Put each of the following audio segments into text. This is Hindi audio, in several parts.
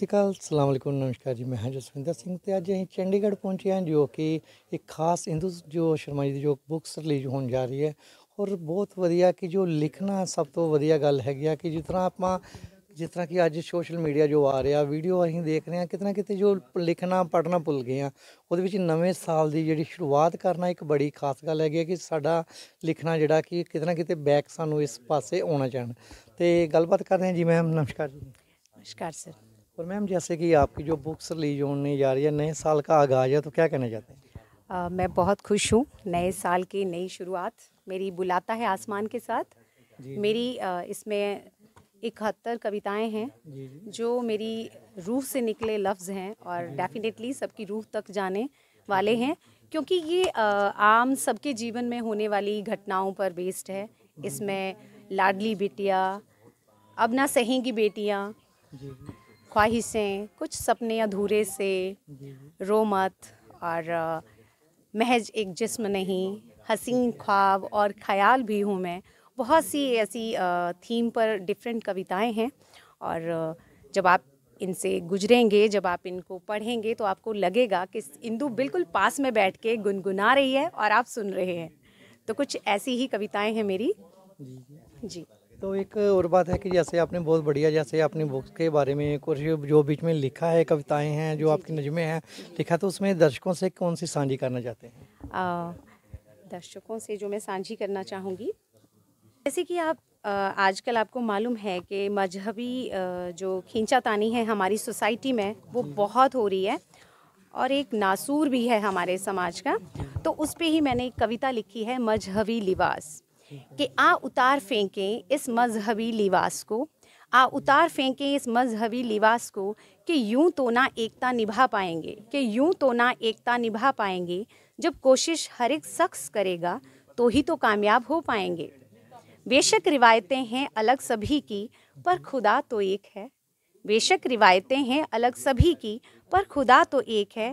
ਸ਼੍ਰੀ ਅਕਾਲ, ਸਲਾਮ ਅਲੈਕੁਮ, ਨਮਸਕਾਰ ਜੀ। ਮੈਂ ਹਾਂ ਜਸਵਿੰਦਰ ਸਿੰਘ ਤੇ ਅੱਜ ਅਸੀਂ ਚੰਡੀਗੜ੍ਹ ਪਹੁੰਚੇ ਹਾਂ ਜੋ ਕਿ ਇੱਕ ਖਾਸ ਇੰਦੂ ਜੋ ਸ਼ਰਮਾ ਜੀ ਦੀ ਜੋ ਬੁੱਕਸ ਰਿਲੀਜ਼ ਹੋਣ ਜਾ ਰਹੀ ਹੈ। ਔਰ ਬਹੁਤ ਵਧੀਆ ਕਿ ਜੋ ਲਿਖਣਾ ਸਭ ਤੋਂ ਵਧੀਆ ਗੱਲ ਹੈਗੀ ਆ ਕਿ ਜਿਸ ਤਰ੍ਹਾਂ ਕਿ ਅੱਜ ਸੋਸ਼ਲ ਮੀਡੀਆ ਜੋ ਆ ਰਿਹਾ ਵੀਡੀਓ ਅਸੀਂ ਦੇਖ ਰਹੇ ਹਾਂ ਕਿਤੇ ਨਾ ਕਿਤੇ ਜੋ ਲਿਖਣਾ ਪੜ੍ਹਨਾ ਭੁੱਲ ਗਏ ਹਾਂ। ਉਹਦੇ ਵਿੱਚ ਨਵੇਂ ਸਾਲ ਦੀ ਜਿਹੜੀ ਸ਼ੁਰੂਆਤ ਕਰਨਾ ਇੱਕ ਬੜੀ ਖਾਸ ਗੱਲ ਹੈਗੀ ਹੈ ਕਿ ਸਾਡਾ ਲਿਖਣਾ ਜਿਹੜਾ ਕਿ ਕਿਤੇ ਨਾ ਕਿਤੇ ਬੈਕ ਸਾਨੂੰ ਇਸ ਪਾਸੇ ਆਉਣਾ ਚਾਹਣ। ਤੇ ਗੱਲਬਾत कर रहे हैं जी मैम। नमस्कार जी। नमस्कार सर। और मैम जैसे कि आपकी जो बुक्स रिलीज होने जा रही है, नए साल का आगाज़ है, तो क्या कहना चाहते हैं? मैं बहुत खुश हूँ। नए साल की नई शुरुआत मेरी बुलाता है आसमान के साथ। जी मेरी इसमें 71 कविताएं हैं जी जी जो मेरी रूह से निकले लफ्ज़ हैं और डेफिनेटली सबकी रूह तक जाने वाले हैं, क्योंकि ये आम सबके जीवन में होने वाली घटनाओं पर बेस्ड है। इसमें लाडली बिटिया, अब ना सहेंगी बेटियाँ, जी जी ख्वाहिशें, कुछ सपने अधूरे से, जी रो मत और महज एक जिस्म नहीं, हसीन ख्वाब और ख्याल भी हूँ मैं। बहुत सी ऐसी थीम पर डिफरेंट कविताएं हैं और जब आप इनसे गुजरेंगे, जब आप इनको पढ़ेंगे तो आपको लगेगा कि इंदु बिल्कुल पास में बैठ के गुनगुना रही है और आप सुन रहे हैं। तो कुछ ऐसी ही कविताएं हैं मेरी। जी जी। जी। तो एक और बात है कि जैसे आपने बहुत बढ़िया जैसे अपनी बुक्स के बारे में कुछ जो बीच में लिखा है, कविताएं हैं जो आपकी नज़में हैं लिखा, तो उसमें दर्शकों से कौन सी साझी करना चाहते हैं? दर्शकों से जो मैं साझी करना चाहूँगी, जैसे कि आप आजकल आपको मालूम है कि मजहबी जो खींचातानी है हमारी सोसाइटी में वो बहुत हो रही है और एक नासूर भी है हमारे समाज का। तो उस पे ही मैंने एक कविता लिखी है, मजहबी लिबास, कि आ उतार फेंकें इस मजहबी लिबास को, आ उतार फेंकें इस मजहबी लिबास को, कि यूं तो ना एकता निभा पाएंगे, कि यूं तो ना एकता निभा पाएंगे, जब कोशिश हर एक शख्स करेगा तो ही तो कामयाब हो पाएंगे। बेशक रिवायतें हैं अलग सभी की, पर खुदा तो एक है। बेशक रिवायतें हैं अलग सभी की, पर खुदा तो एक है।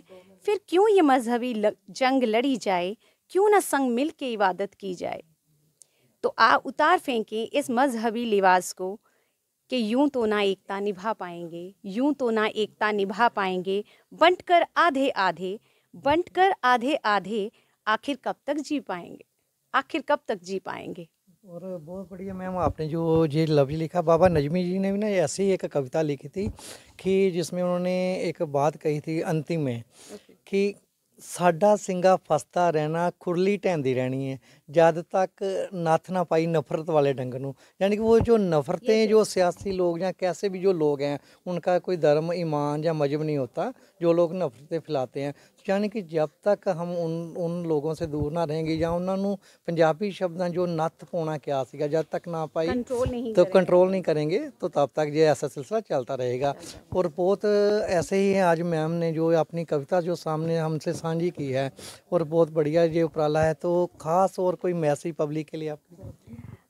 फिर क्यों ये मजहबी जंग लड़ी जाए, क्यों ना संग मिल के इबादत की जाए। तो आ उतार फेंकें इस मजहबी लिबास को, कि यूं तो ना एकता निभा पाएंगे, यूं तो ना एकता निभा पाएंगे, बंटकर आधे आधे, बंटकर आधे आधे, आखिर कब तक जी पाएंगे, आखिर कब तक जी पाएंगे। और बहुत बढ़िया मैम, आपने जो ये लफ्ज़ लिखा, बाबा नजमी जी ने भी ना ऐसे ही एक कविता लिखी थी कि जिसमें उन्होंने एक बात कही थी अंतिम में कि साडा सिंगा फसता रहना, खुरली ढहंदी रहनी है जद तक नत्थ ना पाई नफरत वाले डंग नूं। यानी कि वो जो नफरतें जो सियासी लोग या कैसे भी जो लोग हैं उनका कोई धर्म ईमान या मजहब नहीं होता, जो लोग नफरतें फैलाते हैं। यानी कि जब तक हम उन लोगों से दूर ना रहेंगे या उन्होंने पंजाबी शब्दां जो नत्थ पाउणा क्या सीगा जब तक ना पाई तो कंट्रोल नहीं करेंगे तो तब तक ये ऐसा सिलसिला चलता रहेगा। और बहुत ऐसे ही है, आज मैम ने जो अपनी कविता जो सामने हमसे साझी की है और बहुत बढ़िया ये उपराला है। तो ख़ास और कोई मैसेज पब्लिक के लिए आपकी?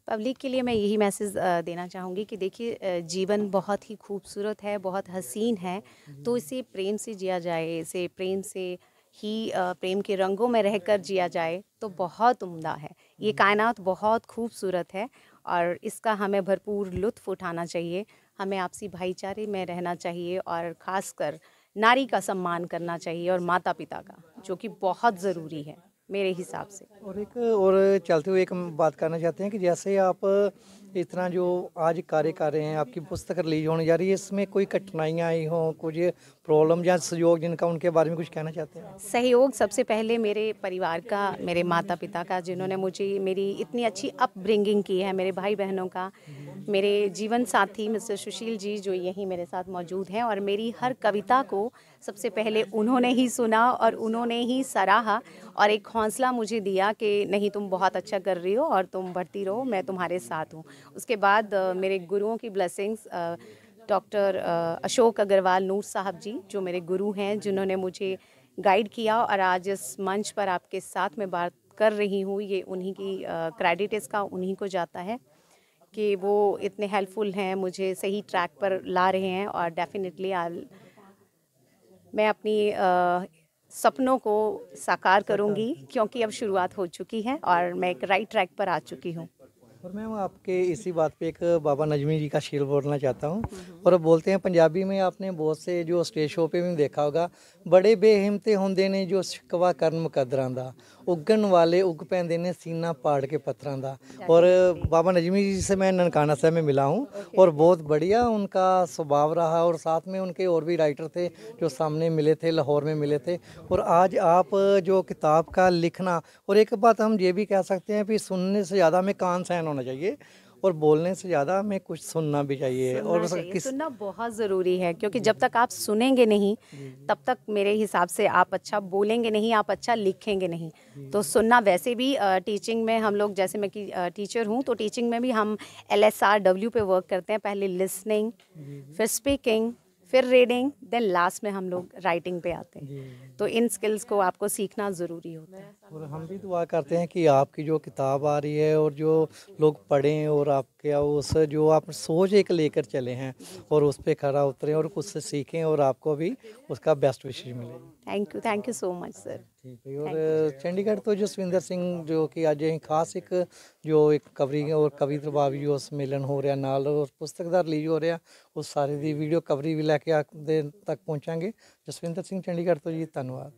पब्लिक के लिए मैं यही मैसेज देना चाहूँगी कि देखिए, जीवन बहुत ही खूबसूरत है, बहुत हसीन है, तो इसे प्रेम से जिया जाए, इसे प्रेम से ही प्रेम के रंगों में रहकर जिया जाए तो बहुत उम्दा है। ये कायनात बहुत खूबसूरत है और इसका हमें भरपूर लुत्फ़ उठाना चाहिए। हमें आपसी भाईचारे में रहना चाहिए और ख़ासकर नारी का सम्मान करना चाहिए और माता पिता का, जो कि बहुत ज़रूरी है मेरे हिसाब से। और एक और चलते हुए एक हम बात करना चाहते हैं कि जैसे आप इतना जो आज कार्य कर रहे हैं, आपकी पुस्तक रिलीज होने जा रही है, इसमें कोई कठिनाइयाँ आई हों, कुछ प्रॉब्लम या सहयोग जिनका, उनके बारे में कुछ कहना चाहते हैं? सहयोग सबसे पहले मेरे परिवार का, मेरे माता पिता का, जिन्होंने मुझे मेरी इतनी अच्छी अपब्रिंगिंग की है, मेरे भाई बहनों का, मेरे जीवन साथी मिस्टर सुशील जी जो यहीं मेरे साथ मौजूद हैं और मेरी हर कविता को सबसे पहले उन्होंने ही सुना और उन्होंने ही सराहा और एक हौसला मुझे दिया कि नहीं, तुम बहुत अच्छा कर रही हो और तुम बढ़ती रहो, मैं तुम्हारे साथ हूँ। उसके बाद मेरे गुरुओं की ब्लेसिंग्स, डॉक्टर अशोक अग्रवाल नूर साहब जी जो मेरे गुरु हैं, जिन्होंने मुझे गाइड किया और आज इस मंच पर आपके साथ में बात कर रही हूँ, ये उन्हीं की क्रेडिट इसका उन्हीं को जाता है कि वो इतने हेल्पफुल हैं, मुझे सही ट्रैक पर ला रहे हैं और डेफिनेटली मैं अपनी सपनों को साकार करूंगी, क्योंकि अब शुरुआत हो चुकी है और मैं एक राइट ट्रैक पर आ चुकी हूँ। और मैं आपके इसी बात पे एक बाबा नजमी जी का शेर बोलना चाहता हूँ। और बोलते हैं पंजाबी में, आपने बहुत से जो स्टेज शो पे भी देखा होगा, बड़े बेहिम्मते होंदे ने जो शिकवा करन मुकद्दरां दा, उगन वाले उग पैंदे ने सीना पाड़ के पत्थरां दा। और बाबा नजमी जी से मैं ननकाना साहब में मिला हूँ और बहुत बढ़िया उनका स्वभाव रहा। और साथ में उनके और भी राइटर थे जो सामने मिले थे, लाहौर में मिले थे। और आज आप जो किताब का लिखना, और एक बात हम ये भी कह सकते हैं कि सुनने से ज़्यादा हमें कान सहन होना चाहिए और बोलने से ज़्यादा हमें कुछ सुनना भी चाहिए। सुनना और चाहिए, सुनना बहुत ज़रूरी है, क्योंकि जब तक आप सुनेंगे नहीं तब तक मेरे हिसाब से आप अच्छा बोलेंगे नहीं, आप अच्छा लिखेंगे नहीं। तो सुनना, वैसे भी टीचिंग में हम लोग, जैसे मैं कि टीचर हूँ, तो टीचिंग में भी हम LSRW पे वर्क करते हैं। पहले लिसनिंग, फिर स्पीकिंग, फिर रीडिंग, देन लास्ट में हम लोग राइटिंग पे आते हैं। तो इन स्किल्स को आपको सीखना ज़रूरी होता है। और हम भी दुआ करते हैं कि आपकी जो किताब आ रही है और जो लोग पढ़ें और आपके उस जो आप सोच एक लेकर चले हैं और उस पर खरा उतरें और कुछ से सीखें और आपको भी उसका बेस्ट विशेष मिले। Thank you so much sir. ठीक है। और चंडीगढ़ तो जसविंदर सिंह जो कि ਅੱਜ ਅਸੀਂ ਖਾਸ ਇੱਕ ਜੋ ਇੱਕ ਕਵਰੀ ਔਰ ਕਵੀ ਪ੍ਰਭਾਵੀ ਜੋ ਸੰਮੇਲਨ ਹੋ ਰਿਹਾ ਨਾਲ ਔਰ ਪੁਸਤਕ ਦਾ ਰਿਲੀਜ਼ ਹੋ ਰਿਹਾ, ਉਸ ਸਾਰੇ ਦੀ ਵੀਡੀਓ ਕਵਰੀ ਵੀ ਲੈ ਕੇ ਆਪਦੇ ਤੱਕ ਪਹੁੰਚਾਂਗੇ। ਜਸਵਿੰਦਰ ਸਿੰਘ ਚੰਡੀਗੜ੍ਹ ਤੋਂ ਜੀ, ਧੰਨਵਾਦ।